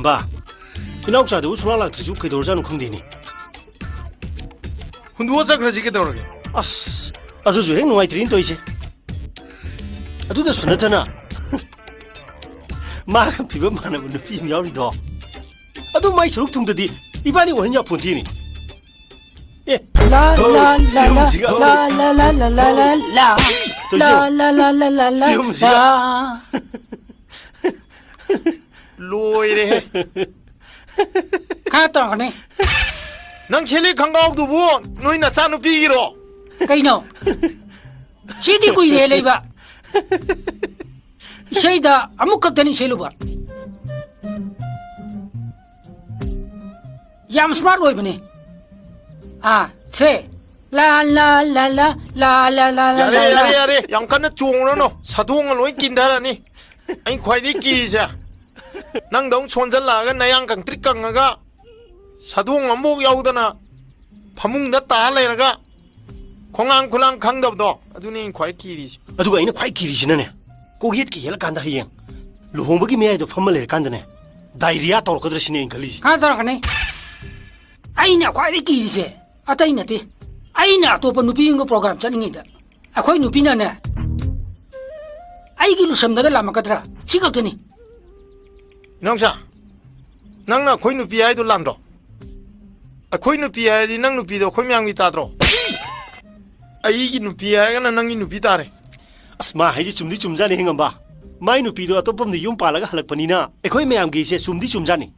ꯕꯥ ꯏꯅꯥꯎꯆꯥꯗꯨꯕꯨ ꯁꯨꯡꯂꯥꯛ ꯂꯥꯛꯇ꯭ꯔꯤꯁꯨ ꯀꯩꯗꯧꯔꯖꯥꯠꯅꯣ ꯈꯪꯗꯦꯅꯦ ꯍꯨꯟꯗꯣꯛꯑ ꯆꯠꯈ꯭ꯔꯁꯤ ꯀꯩꯗꯧꯔꯒꯦ ꯑꯁ ꯑꯗꯨꯁꯨ ꯍꯦꯛ ꯅꯨꯡꯉꯥꯏꯇ꯭ꯔꯤꯅ ꯇꯧꯔꯤꯁꯦ ꯑꯗꯨꯗꯁꯨ ꯅꯠꯇꯅ 마가 비번 많아 보는 film 야우리도 아도 마이 저렇게 퉁더디 이반이 원냐 폰티니 예 라라라라라라라라라라 라라라라라라라 로이래 가다 가네 낭 첼리 강가옥도 뭐 너희 나 싸누 삐기로 까이노 시디 꾸이래 레이바 이세이다 아무것도니 셀루바 얌 스마트 오이브니 세 라라라라라라라라 야래 양간나 종으로노 사동을 왜 낀다라니 아니 과이디 끼자 낭 너무 손절라가 나 양강 띠깡아가 사동 안목 야우다나 파묵나 따라래가 공항 강답도 아두니 과이 끼리지 아두가 이네 과이 길이시네 고기에게 열간다 하양 루홍버기 메아이도 펌멀레 간다네 다이리아 떠올거들시네 인걸리지 가다 가네 아이나 과이 끼리세 아따이나티 아이나 또빠 누비인 거 프로그램 짜닝이다 아코이 누비나네 아이기로 섬나가 라마카드라 지각더니 이놈사 낭나 코이 누비 아이도 람도 코이 누비 아이디 낭 누비도 코이 명이 따드로 아이기 누비 아이가 낭이 누비 따래 asma haji chumdi chumjani hingamba mai nu pido atopam ni yum palaga halakpanina ekhoi mayam gi se chumdi chumjani